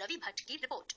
रवि भट्ट की रिपोर्ट।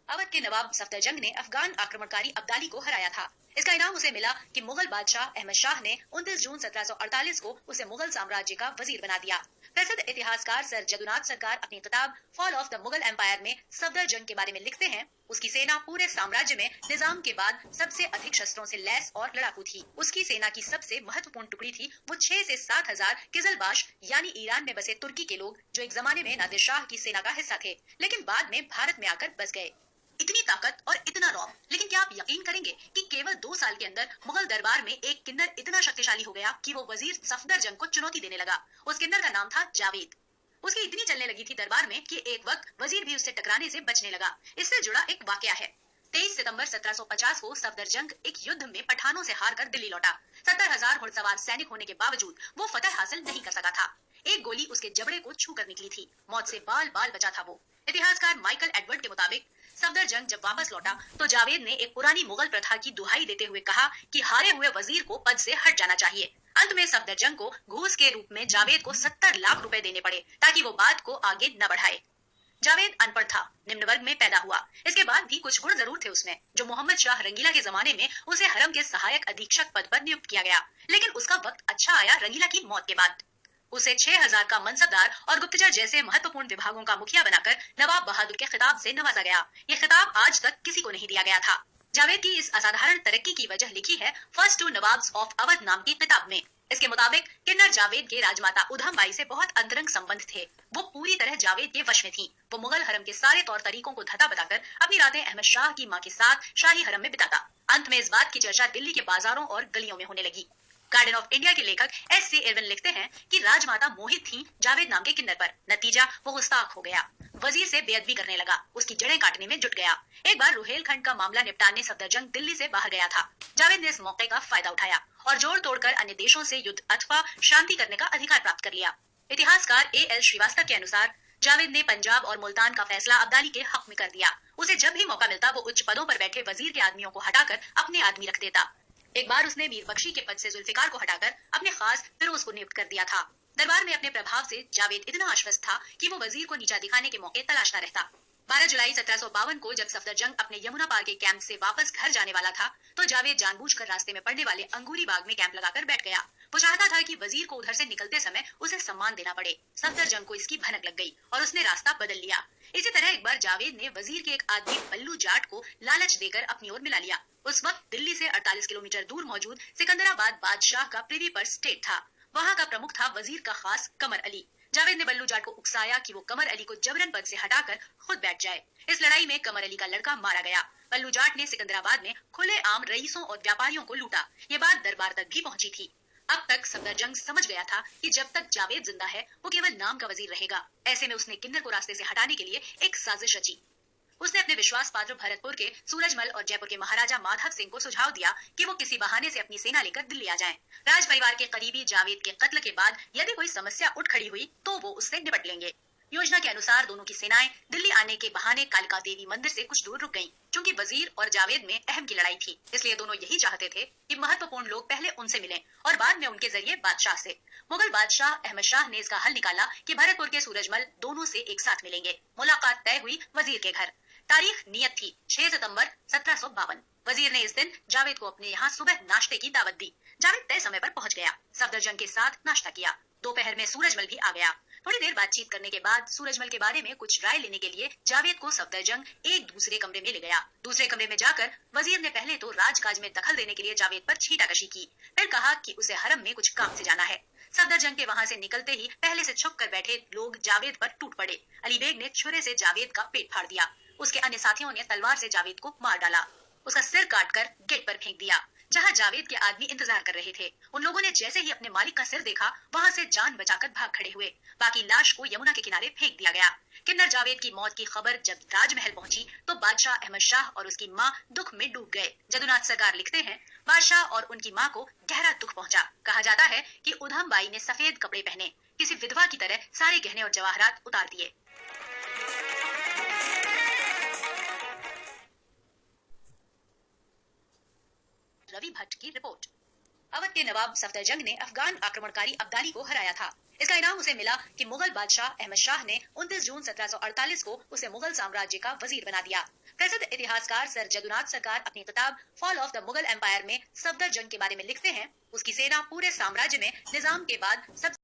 अवध के नवाब सफदरजंग ने अफगान आक्रमणकारी अब्दाली को हराया था। इसका इनाम उसे मिला कि मुगल बादशाह अहमद शाह ने 29 जून 1748 को उसे मुगल साम्राज्य का वजीर बना दिया। प्रसिद्ध इतिहासकार सर जदुनाथ सरकार अपनी किताब fall of the Mughal empire में सफदरजंग के बारे में लिखते हैं, उसकी सेना पूरे साम्राज्य में निजाम के बाद सबसे अधिक शस्त्रों से लैस और लड़ाकू थी। उसकी सेना की सबसे महत्वपूर्ण टुकड़ी थी वो 6 से 7 हजार किजलबाश यानी ईरान में बसे तुर्की के लोग, जो एक जमाने में नादिर शाह की सेना का हिस्सा थे, लेकिन बाद में भारत में आकर बस गए। इतनी ताकत और इतना रौब, लेकिन क्या आप यकीन करेंगे कि केवल 2 साल के अंदर मुगल दरबार में एक किन्नर इतना शक्तिशाली हो गया कि वो वजीर सफदरजंग को चुनौती देने लगा। उस किन्नर का नाम था जावेद। उसकी इतनी चलने लगी थी दरबार में कि एक वक्त वजीर भी उससे टकराने से बचने लगा। इससे जुड़ा एक वाकया है। 23 सितंबर 1750 को सफदरजंग एक युद्ध में पठानों से हारकर दिल्ली लौटा। 70,000 घुड़सवार सैनिक होने के बावजूद वो फतह हासिल नहीं कर सका था। एक गोली उसके जबड़े को छू कर निकली थी। मौत से बाल बाल बचा था वो। इतिहासकार माइकल एडवर्ड के मुताबिक सफदरजंग जब वापस लौटा तो जावेद ने एक पुरानी मुगल प्रथा की दुहाई देते हुए कहा कि हारे हुए वजीर को पद से हट जाना चाहिए। अंत में सफदरजंग को घूस के रूप में जावेद को 70 लाख रुपए देने पड़े ताकि वो बात को आगे न बढ़ाए। जावेद अनपढ़ था, निम्न वर्ग में पैदा हुआ। इसके बाद भी कुछ गुण जरूर थे उसमें, जो मोहम्मद शाह रंगीला के जमाने में उसे हरम के सहायक अधीक्षक पद पर नियुक्त किया गया। लेकिन उसका वक्त अच्छा आया रंगीला की मौत के बाद। उसे 6,000 का मनसबदार और गुप्तचर जैसे महत्वपूर्ण विभागों का मुखिया बनाकर नवाब बहादुर के खिताब से नवाजा गया। ये खिताब आज तक किसी को नहीं दिया गया था। जावेद की इस असाधारण तरक्की की वजह लिखी है first two Nawabs of Awadh नाम की किताब में। इसके मुताबिक किन्नर जावेद के राजमाता उधम बाई से बहुत अंतरंग संबंध थे। वो पूरी तरह जावेद के वश में थी। वो मुगल हरम के सारे तौर तरीकों को धता बताकर अपनी रातें अहमद शाह की माँ के साथ शाही हरम में बिताता। अंत में इस बात की चर्चा दिल्ली के बाजारों और गलियों में होने लगी। गार्डन ऑफ इंडिया के लेखक S.C. इरविन लिखते हैं कि राजमाता मोहित थी जावेद नाम के किन्नर पर। नतीजा वो गुस्ताख हो गया, वजीर से बेअदबी करने लगा, उसकी जड़ें काटने में जुट गया। एक बार रुहेलखंड का मामला निपटाने सफदरजंग दिल्ली से बाहर गया था। जावेद ने इस मौके का फायदा उठाया और जोड़ तोड़कर अन्य देशों से युद्ध अथवा शांति करने का अधिकार प्राप्त कर लिया। इतिहासकार A.L. श्रीवास्तव के अनुसार जावेद ने पंजाब और मुल्तान का फैसला अब्दाली के हक में कर दिया। उसे जब भी मौका मिलता वो उच्च पदों पर बैठे वजीर के आदमियों को हटाकर अपने आदमी रख देता। एक बार उसने मीर बख्शी के पद से जुल्फिकार को हटाकर अपने खास फिरोज को नियुक्त कर दिया था। दरबार में अपने प्रभाव से जावेद इतना आश्वस्त था कि वो वजीर को नीचा दिखाने के मौके तलाशता रहता। 12 जुलाई 1752 को जब सफदरजंग अपने यमुना पार के कैंप से वापस घर जाने वाला था तो जावेद जानबूझकर रास्ते में पड़ने वाले अंगूरी बाग में कैंप लगाकर बैठ गया। वो चाहता था कि वजीर को उधर से निकलते समय उसे सम्मान देना पड़े। सफदरजंग को इसकी भनक लग गई और उसने रास्ता बदल लिया। इसी तरह एक बार जावेद ने वजीर के एक आदमी बल्लू जाट को लालच देकर अपनी ओर मिला लिया। उस वक्त दिल्ली से 48 किलोमीटर दूर मौजूद सिकंदराबाद बादशाह का प्रिवी पर्स स्टेट था। वहाँ का प्रमुख था वजीर का खास कमर अली। जावेद ने बल्लू जाट को उकसाया कि वो कमर अली को जबरन पद से हटाकर खुद बैठ जाए। इस लड़ाई में कमर अली का लड़का मारा गया। बल्लू जाट ने सिकंदराबाद में खुले आम रईसों और व्यापारियों को लूटा। ये बात दरबार तक भी पहुंची थी। अब तक सफदरजंग समझ गया था कि जब तक जावेद जिंदा है वो केवल नाम का वजीर रहेगा। ऐसे में उसने किन्नर को रास्ते से हटाने के लिए एक साजिश रची। उसने अपने विश्वास पात्र भरतपुर के सूरजमल और जयपुर के महाराजा माधव सिंह को सुझाव दिया कि वो किसी बहाने से अपनी सेना लेकर दिल्ली आ जाएं। राज परिवार के करीबी जावेद के कत्ल के बाद यदि कोई समस्या उठ खड़ी हुई तो वो उससे निपट लेंगे। योजना के अनुसार दोनों की सेनाएं दिल्ली आने के बहाने कालिका देवी मंदिर से कुछ दूर रुक गईं। क्योंकि वजीर और जावेद में अहम की लड़ाई थी, इसलिए दोनों यही चाहते थे कि महत्वपूर्ण लोग पहले उनसे मिलें और बाद में उनके जरिए बादशाह से। मुगल बादशाह अहमद शाह ने इसका हल निकाला कि भरतपुर के सूरजमल दोनों से एक साथ मिलेंगे। मुलाकात तय हुई वजीर के घर। तारीख नियत थी 6 सितंबर 1752। वजीर ने इस दिन जावेद को अपने यहाँ सुबह नाश्ते की दावत दी। जावेद तय समय पर पहुंच गया। सफदरजंग के साथ नाश्ता किया। दोपहर में सूरजमल भी आ गया। थोड़ी देर बातचीत करने के बाद सूरजमल के बारे में कुछ राय लेने के लिए जावेद को सफदरजंग एक दूसरे कमरे में ले गया। दूसरे कमरे में जाकर वजीर ने पहले तो राजकाज में दखल देने के लिए जावेद पर छींटाकशी की, फिर कहा कि उसे हरम में कुछ काम से जाना है। सफदरजंग के वहां से निकलते ही पहले से छुप कर बैठे लोग जावेद पर टूट पड़े। अली बेग ने छुरे से जावेद का पेट फाड़ दिया। उसके अन्य साथियों ने तलवार से जावेद को मार डाला। उसका सिर काटकर गेट पर फेंक दिया जहां जावेद के आदमी इंतजार कर रहे थे। उन लोगों ने जैसे ही अपने मालिक का सिर देखा वहां से जान बचाकर भाग खड़े हुए। बाकी लाश को यमुना के किनारे फेंक दिया गया। किन्नर जावेद की मौत की खबर जब राजमहल पहुंची तो बादशाह अहमद शाह और उसकी मां दुख में डूब गए। जदुनाथ सरकार लिखते हैं, बादशाह और उनकी मां को गहरा दुख पहुंचा। कहा जाता है कि उधम बाई ने सफेद कपड़े पहने किसी विधवा की तरह सारे गहने और जवाहरात उतार दिए। रवि भट्ट की रिपोर्ट। अवध के नवाब सफदरजंग ने अफगान आक्रमणकारी अब्दाली को हराया था। इसका इनाम उसे मिला कि मुगल बादशाह अहमद शाह ने 29 जून 1748 को उसे मुगल साम्राज्य का वजीर बना दिया। प्रसिद्ध इतिहासकार सर जदुनाथ सरकार अपनी किताब fall of the Mughal empire में सफदर जंग के बारे में लिखते हैं, उसकी सेना पूरे साम्राज्य में निजाम के बाद सबसे